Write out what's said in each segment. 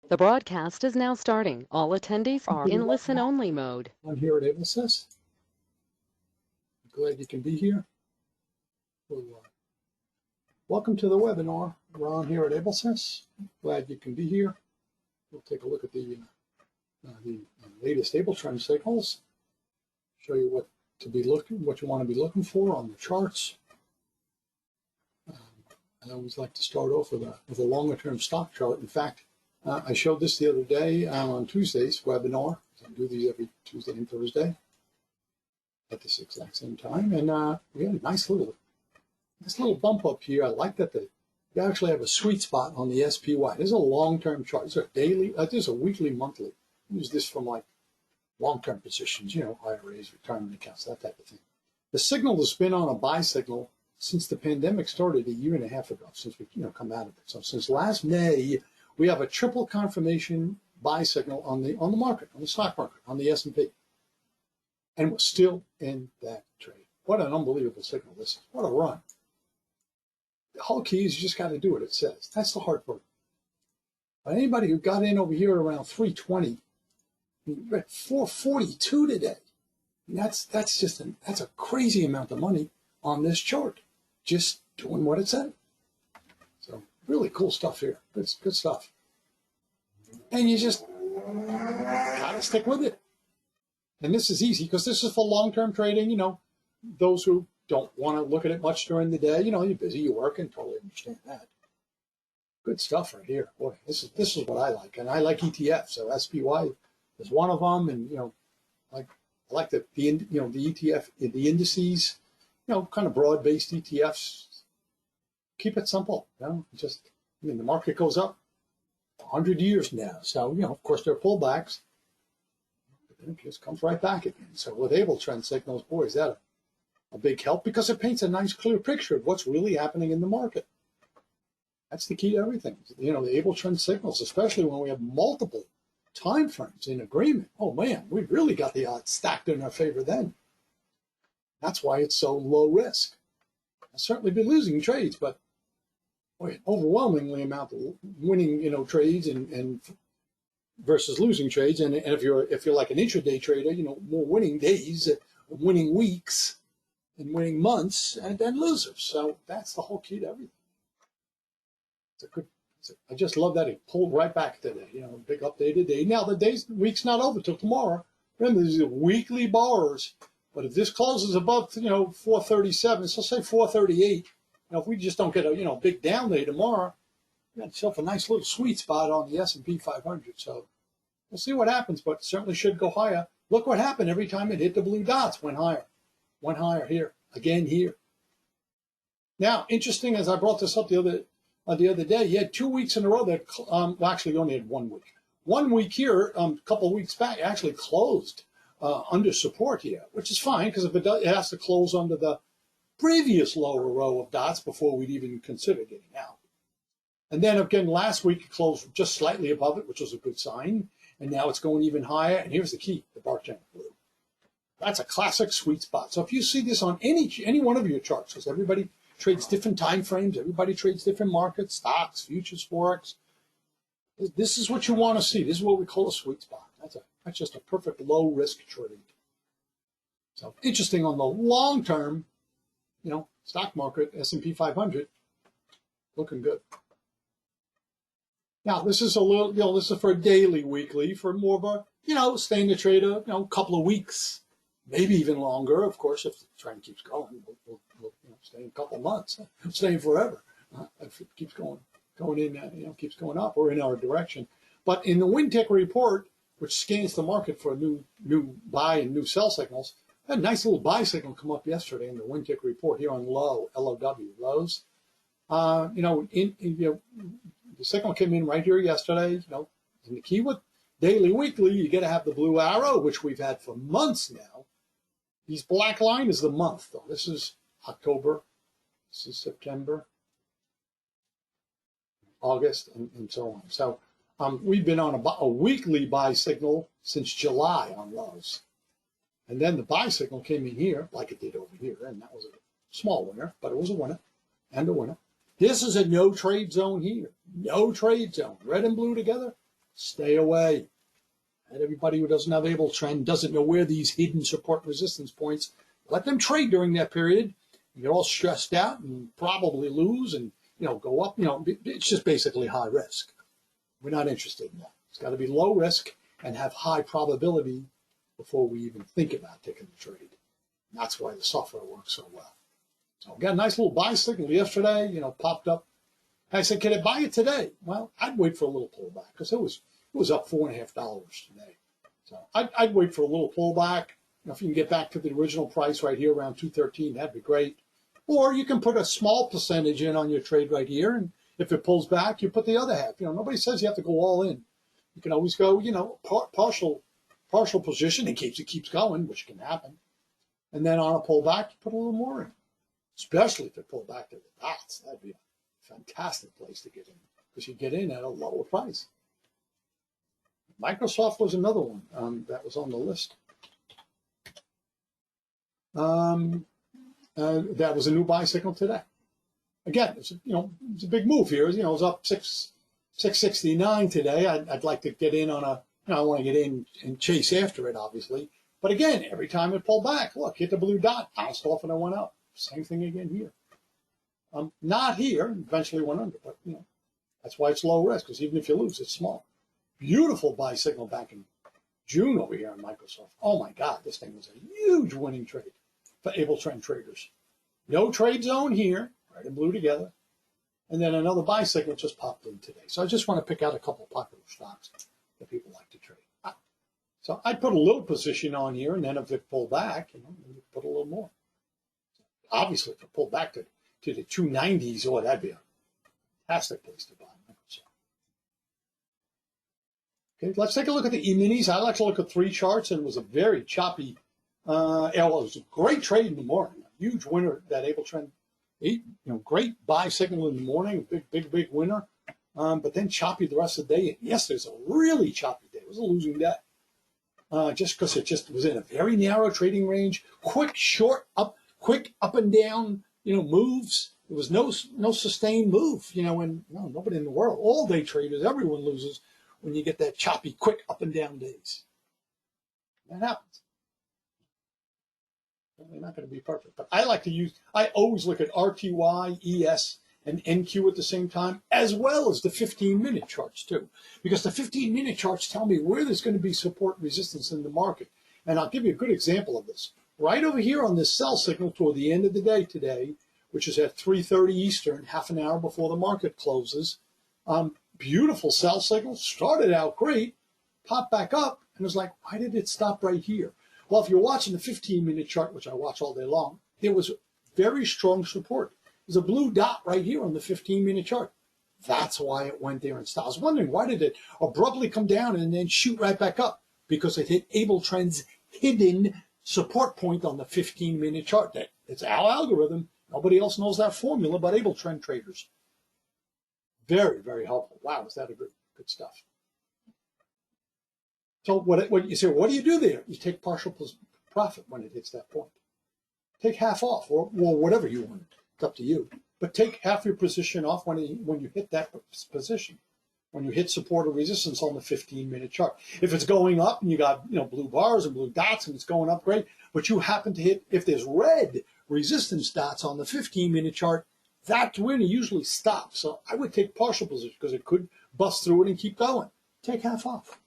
The broadcast is now starting. All attendees are in listen-only mode. I'm here at AbleTrend. Glad you can be here. Welcome to the webinar. We're on here at AbleTrend. Glad you can be here. We'll take a look at the latest AbleTrend signals. Show you what you want to be looking for on the charts. I always like to start off with a longer-term stock chart. In fact, I showed this the other day on Tuesday's webinar. I do these every Tuesday and Thursday at this exact same time. And we had a nice little bump up here. I like that you actually have a sweet spot on the SPY. This is a long-term chart. This is a daily, this is a weekly, monthly. Use this from like long-term positions, IRAs, retirement accounts, that type of thing. The signal has been on a buy signal since the pandemic started a year and a half ago, since we come out of it. So since last May, we have a triple confirmation buy signal on the market, on the stock market, on the S&P. And we're still in that trade. What an unbelievable signal this is. What a run. The whole key is you just got to do what it says. That's the hard part. But anybody who got in over here at around 320, we're at 442 today. And that's a crazy amount of money on this chart, just doing what it said. So really cool stuff here. Good stuff. And you just gotta stick with it. And this is easy because this is for long-term trading. Those who don't want to look at it much during the day, you're busy, you're working, totally understand that. Good stuff right here. Boy, this is what I like. And I like ETFs. So SPY is one of them. And, I like the ETF, the indices, kind of broad-based ETFs. Keep it simple. The market goes up 100 years now. So, of course, there are pullbacks. But then it just comes right back again. So with AbleTrend signals, boy, is that a big help because it paints a nice, clear picture of what's really happening in the market. That's the key to everything. The AbleTrend signals, especially when we have multiple time frames in agreement. Oh, man, we've really got the odds stacked in our favor then. That's why it's so low risk. I've certainly been losing trades, but boy, overwhelmingly amount of winning, trades and versus losing trades. And if you're like an intraday trader, more winning days, winning weeks, and winning months, and then losers. So that's the whole key to everything. I just love that it pulled right back today. Big update today. Now the week's not over till tomorrow. Remember, these are weekly bars. But if this closes above, 437, so say 438, if we just don't get a, big down day tomorrow, we got yourself a nice little sweet spot on the S&P 500. So we'll see what happens, but certainly should go higher. Look what happened every time it hit the blue dots, went higher here, again here. Now, interesting, as I brought this up the other day, you had 2 weeks in a row that, actually you only had 1 week. 1 week here, a couple of weeks back, actually closed under support here, which is fine because if it has to close under the previous lower row of dots before we'd even consider getting out. And then again, last week it closed just slightly above it, which was a good sign. And now it's going even higher. And here's the key, the bar channel blue. That's a classic sweet spot. So if you see this on any one of your charts, because everybody trades different time frames, everybody trades different markets, stocks, futures, forex. This is what you want to see. This is what we call a sweet spot. That's just a perfect low-risk trade. So interesting on the long term, stock market, S&P 500, looking good. Now, this is this is for a daily, weekly, for more of a, stay in the trade a, couple of weeks, maybe even longer. Of course, if the trend keeps going, we'll stay in a couple of months, staying forever. If it keeps going in, keeps going up or in our direction. But in the WinTech report, which scans the market for new buy and new sell signals, had a nice little buy signal come up yesterday in the WinTech report here on low, LOW, lows. The signal came in right here yesterday. And the key with daily, weekly, you got to have the blue arrow, which we've had for months now. These black line is the month, though. This is October, this is September, August, and so on. So we've been on a weekly buy signal since July on lows. And then the buy signal came in here, like it did over here, and that was a small winner, but it was a winner and a winner. This is a no trade zone here. No trade zone. Red and blue together. Stay away. And everybody who doesn't have AbleTrend doesn't know where these hidden support resistance points. Let them trade during that period. You get all stressed out and probably lose and go up. It's just basically high risk. We're not interested in that. It's got to be low risk and have high probability before we even think about taking the trade. And that's why the software works so well. So we got a nice little buy signal yesterday, popped up. I said, can I buy it today? Well, I'd wait for a little pullback because it was up $4.50 today. So I'd wait for a little pullback. If you can get back to the original price right here around 213, that'd be great. Or you can put a small percentage in on your trade right here, and if it pulls back, you put the other half. Nobody says you have to go all in. You can always go, partial position in case it keeps going, which can happen. And then on a pullback, you put a little more in. Especially if it pulled back to the dots, that'd be a fantastic place to get in because you get in at a lower price. Microsoft was another one that was on the list. That was a new buy signal today. Again, it's a big move here. It was up 669 today. I'd like to get in on I want to get in and chase after it, obviously. But again, every time it pulled back, look, hit the blue dot, bounced off, and I went up. Same thing again here. Not here. Eventually went under, but that's why it's low risk. Because even if you lose, it's small. Beautiful buy signal back in June over here on Microsoft. Oh my God, this thing was a huge winning trade for AbleTrend traders. No trade zone here, red and blue together. And then another buy signal just popped in today. So I just want to pick out a couple popular stocks that people like to trade. So I'd put a little position on here, and then if it pulled back, maybe put a little more. Obviously, if it pulled back to the 290s, that'd be a fantastic place to buy Microsoft. Okay, let's take a look at the E-minis. I like to look at 3 charts, and it was a very choppy. It was a great trade in the morning. A huge winner that AbleTrend. Great buy signal in the morning. Big winner. But then choppy the rest of the day. Yes, there's a really choppy day. It was a losing day. Just because it just was in a very narrow trading range. Quick up and down, moves. There was no sustained move, and nobody in the world, all day traders, everyone loses when you get that choppy, quick up and down days. That happens. They're not going to be perfect, but I always look at RTY, ES, and NQ at the same time, as well as the 15-minute charts too, because the 15-minute charts tell me where there's going to be support and resistance in the market. And I'll give you a good example of this. Right over here on this sell signal toward the end of the day today, which is at 3:30 Eastern, half an hour before the market closes. Beautiful sell signal, started out great, popped back up, and was like, why did it stop right here? Well, if you're watching the 15-minute chart, which I watch all day long, there was very strong support. There's a blue dot right here on the 15-minute chart. That's why it went there and stopped. I was wondering, why did it abruptly come down and then shoot right back up? Because it hit AbleTrend's hidden support point on the 15-minute chart. It's our algorithm. Nobody else knows that formula but AbleTrend traders. Very, very helpful. Wow, is that a good stuff? So what you say, what do you do there? You take partial profit when it hits that point. Take half off, or whatever you want. It's up to you. But take half your position off when you hit that position, when you hit support or resistance on the 15-minute chart. If it's going up and you got blue bars and blue dots and it's going up, great. But you happen to hit, if there's red resistance dots on the 15-minute chart, that's when it usually stops. So I would take partial position because it could bust through it and keep going. Take half off.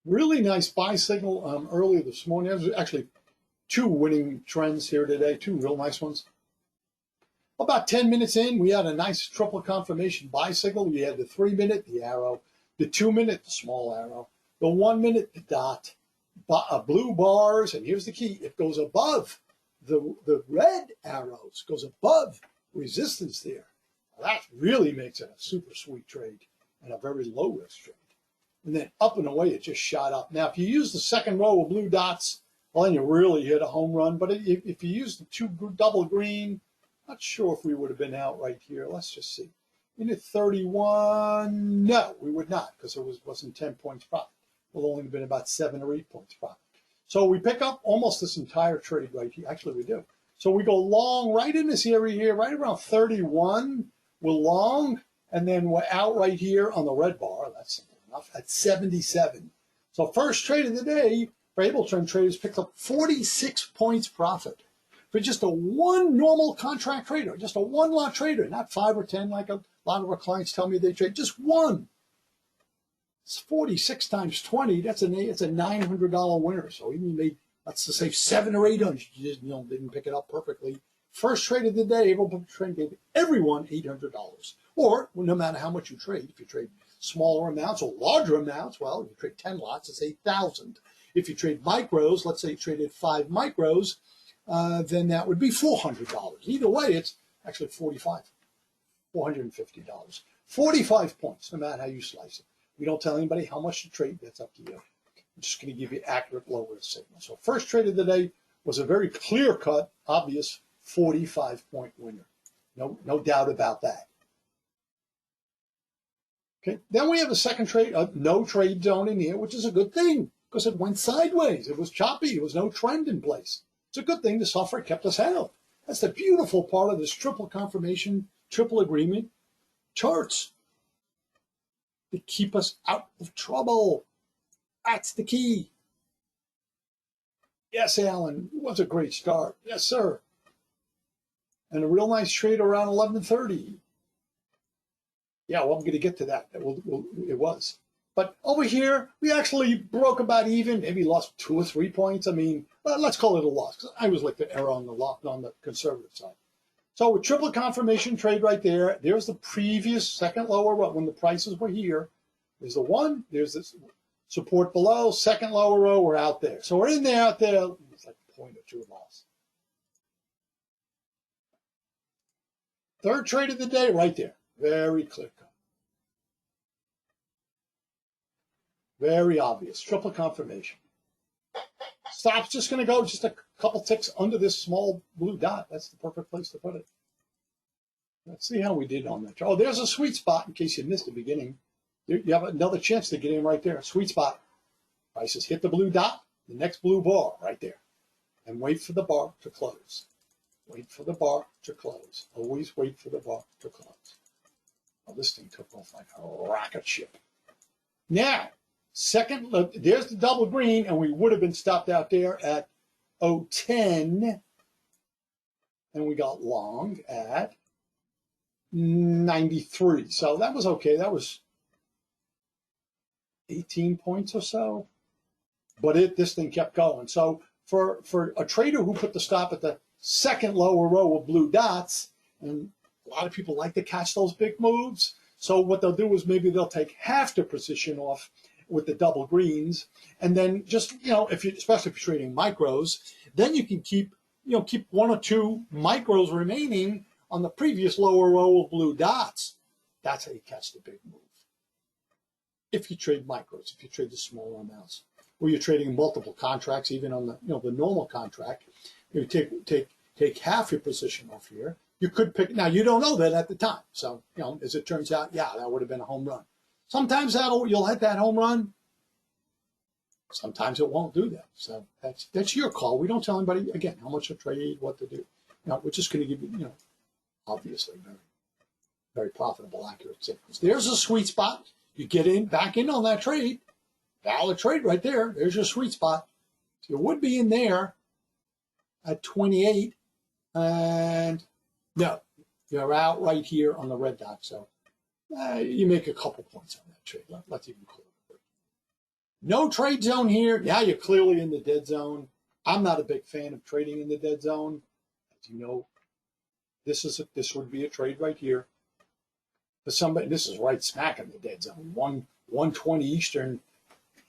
Really nice buy signal earlier this morning. There's actually 2 winning trends here today, 2 real nice ones. About 10 minutes in, we had a nice triple confirmation buy signal. We had the 3-minute, the arrow, the 2-minute, the small arrow, the 1-minute, the dot, blue bars, and here's the key. It goes above the red arrows, goes above resistance there. Well, that really makes it a super sweet trade and a very low risk trade. And then up and away, it just shot up. Now, if you use the second row of blue dots, well, then you really hit a home run. But if you use the 2 double green, not sure if we would have been out right here. Let's just see. In at 31, no, we would not, because it wasn't 10 points profit. It would only have been about 7 or 8 points profit. So we pick up almost this entire trade right here. Actually, we do. So we go long right in this area here, right around 31. We're long, and then we're out right here on the red bar. That's simple enough at 77. So first trade of the day for AbleTrend traders picked up 46 points profit for just a one normal contract trader, just a one lot trader, not 5 or 10 like a lot of our clients tell me they trade, just one. It's 46 times 20. That's a $900 winner. So even you made, let's just say 7 or 800. You just didn't pick it up perfectly. First trade of the day, AbleTrend gave everyone $800. Or well, no matter how much you trade, if you trade smaller amounts or larger amounts, well, if you trade 10 lots, it's 8,000. If you trade micros, let's say you traded 5 micros, then that would be $400. Either way, it's actually $450. 45 points, no matter how you slice it. We don't tell anybody how much to trade. That's up to you. I'm just going to give you accurate low risk signal. So first trade of the day was a very clear-cut, obvious 45-point winner. No doubt about that. Okay. Then we have a second trade, no trade zone in here, which is a good thing because it went sideways. It was choppy. There was no trend in place. It's a good thing the software kept us out. That's the beautiful part of this triple confirmation, triple agreement charts. They keep us out of trouble. That's the key. Yes, Alan, it was a great start. Yes, sir. And a real nice trade around 11:30. Yeah, well, I'm going to get to that. It was. But over here, we actually broke about even, maybe lost 2 or 3 points. I mean, let's call it a loss, because I always like to err on the conservative side. So with triple confirmation trade right there, there's the previous second lower row when the prices were here. There's the one, there's this support below, second lower row, we're out there. So we're in there, out there, it's like a point or two loss. Third trade of the day right there, very clear cut. Very obvious, triple confirmation. Stop's just going to go just a couple ticks under this small blue dot. That's the perfect place to put it. Let's see how we did on that. Oh, there's a sweet spot in case you missed the beginning. You have another chance to get in right there. Sweet spot. Prices hit the blue dot, the next blue bar right there. And wait for the bar to close. Wait for the bar to close. Always wait for the bar to close. Well, this thing took off like a rocket ship. Now, second, there's the double green, and we would have been stopped out there at 010. And we got long at 93. So that was okay. That was 18 points or so. But this thing kept going. So for a trader who put the stop at the second lower row of blue dots, and a lot of people like to catch those big moves. So what they'll do is maybe they'll take half the position off with the double greens, and then just, especially if you're trading micros, then you can keep 1 or 2 micros remaining on the previous lower row of blue dots. That's how you catch the big move. If you trade micros, if you trade the smaller amounts, or you're trading multiple contracts, even on the the normal contract, you take half your position off here. You could pick. Now you don't know that at the time, so as it turns out, yeah, that would have been a home run. Sometimes you'll hit that home run. Sometimes it won't do that. So that's your call. We don't tell anybody again how much to trade, what to do. We're just going to give you obviously very, very profitable, accurate signals. There's a sweet spot. You get back in on that trade. Valid trade right there. There's your sweet spot. So you would be in there at 28, and no, you're out right here on the red dot. So you make a couple points on that trade. Let's even call it. No trade zone here. Now you're clearly in the dead zone. I'm not a big fan of trading in the dead zone. As you know, this would be a trade right here. For somebody, this is right smack in the dead zone. 1:20 Eastern.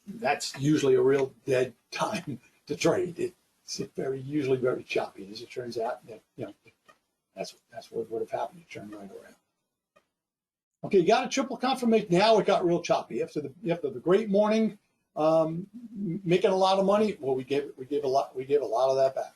That's usually a real dead time to trade. It's usually very choppy, as it turns out. That's what would have happened. You turn right around. Okay, you got a triple confirmation. Now it got real choppy after the great morning, making a lot of money. Well, we gave a lot of that back.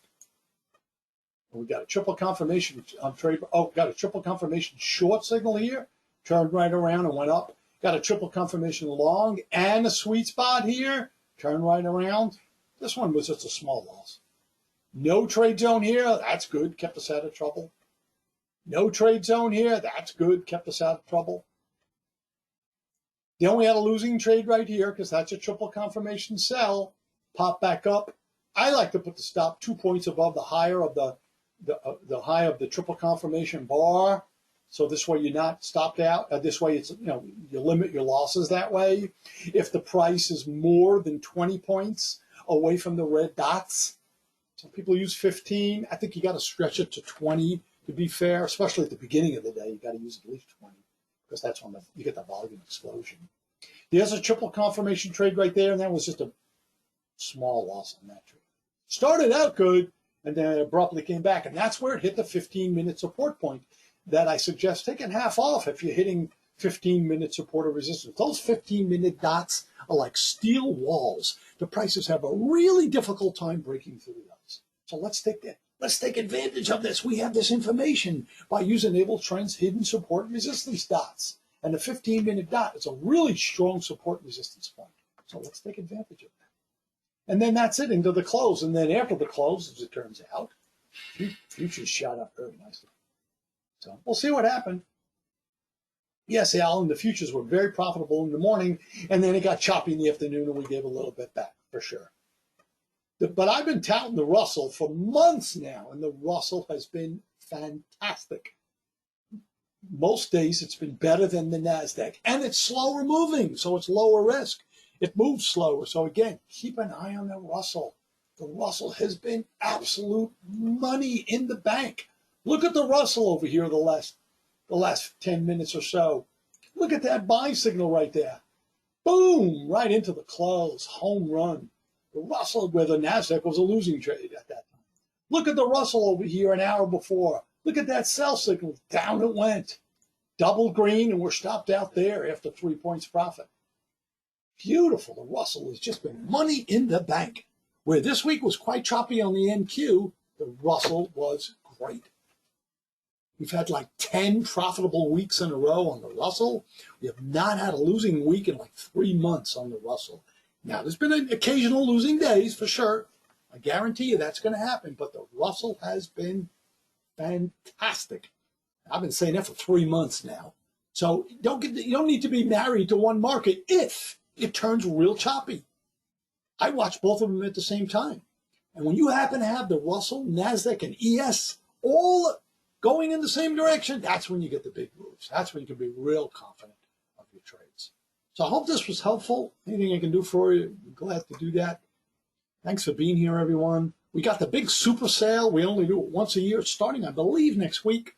And we got a triple confirmation on trade. Oh, got a triple confirmation short signal here. Turned right around and went up. Got a triple confirmation long and a sweet spot here. Turned right around. This one was just a small loss. No trade zone here. That's good. Kept us out of trouble. No trade zone here. That's good. Kept us out of trouble. Then we had a losing trade right here because that's a triple confirmation sell. Pop back up. I like to put the stop 2 points above the higher of the high of the triple confirmation bar. So this way you're not stopped out. This way it's, you limit your losses that way. If the price is more than 20 points away from the red dots, some people use 15. I think you got to stretch it to 20 to be fair, especially at the beginning of the day. You got to use at least 20 because that's when you get the volume explosion. There's a triple confirmation trade right there, and that was just a small loss on that trade. Started out good, and then it abruptly came back, and that's where it hit the 15-minute support point that I suggest taking half off if you're hitting 15-minute support or resistance. Those 15-minute dots are like steel walls. The prices have a really difficult time breaking through those. So let's take advantage of this. We have this information by using AbleTrend's hidden support and resistance dots. And the 15-minute dot is a really strong support resistance point. So let's take advantage of that. And then that's it into the close. And then after the close, as it turns out, futures shot up very nicely. So we'll see what happened. Yes, Alan, the futures were very profitable in the morning, and then it got choppy in the afternoon, and we gave a little bit back, for sure. But I've been touting the Russell for months now, and the Russell has been fantastic. Most days it's been better than the NASDAQ, and it's slower moving, so it's lower risk. It moves slower. So again, keep an eye on the Russell. The Russell has been absolute money in the bank. Look at the Russell over here the last 10 minutes or so. Look at that buy signal right there. Boom, right into the close, home run. The Russell, where the NASDAQ was a losing trade at that time. Look at the Russell over here an hour before. Look at that sell signal. Down it went. Double green, and we're stopped out there after 3 points profit. Beautiful. The Russell has just been money in the bank. Where this week was quite choppy on the NQ, the Russell was great. We've had like 10 profitable weeks in a row on the Russell. We have not had a losing week in like 3 months on the Russell. Now, there's been occasional losing days for sure. I guarantee you that's going to happen, but the Russell has been fantastic. I've been saying that for 3 months now. So you don't need to be married to one market if it turns real choppy. I watch both of them at the same time. And when you happen to have the Russell, NASDAQ, and ES all going in the same direction, that's when you get the big moves. That's when you can be real confident of your trades. So I hope this was helpful. Anything I can do for you, I'm glad to do that. Thanks for being here, everyone. We got the big super sale. We only do it once a year, starting, I believe, next week.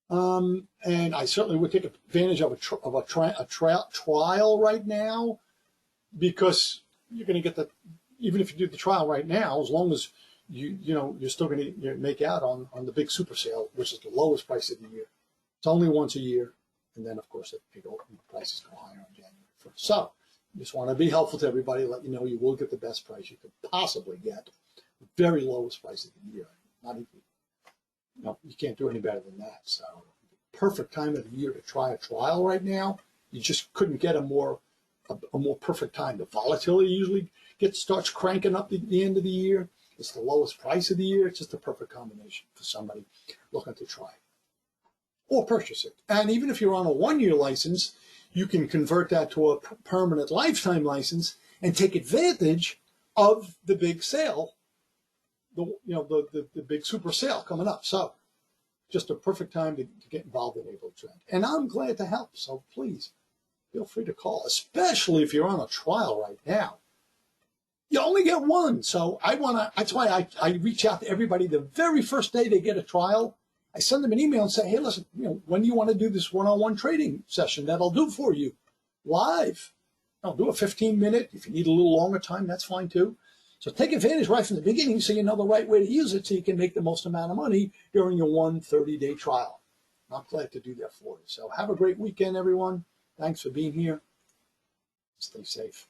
And I certainly would take advantage of a trial right now, because you're going to get even if you do the trial right now, as long as you're still going to make out on the big super sale, which is the lowest price of the year. It's only once a year. And then, of course, the prices go higher on January 1st. So just want to be helpful to everybody, let you know you will get the best price you could possibly get. The very lowest price of the year. Not even, you can't do any better than that. So perfect time of the year to try a trial right now. You just couldn't get a more perfect time. The volatility usually starts cranking up at the end of the year. It's the lowest price of the year. It's just a perfect combination for somebody looking to try it or purchase it. And even if you're on a 1-year license, you can convert that to a permanent lifetime license and take advantage of the big sale, the big super sale coming up. So just a perfect time to get involved in AbleTrend. And I'm glad to help. So please feel free to call, especially if you're on a trial right now. You only get one. So that's why I reach out to everybody the very first day they get a trial. I send them an email and say, hey, listen, when do you want to do this one-on-one trading session that I'll do for you live? I'll do a 15-minute. If you need a little longer time, that's fine too. So take advantage right from the beginning so you know the right way to use it so you can make the most amount of money during your 30-day trial. I'm glad to do that for you. So have a great weekend, everyone. Thanks for being here. Stay safe.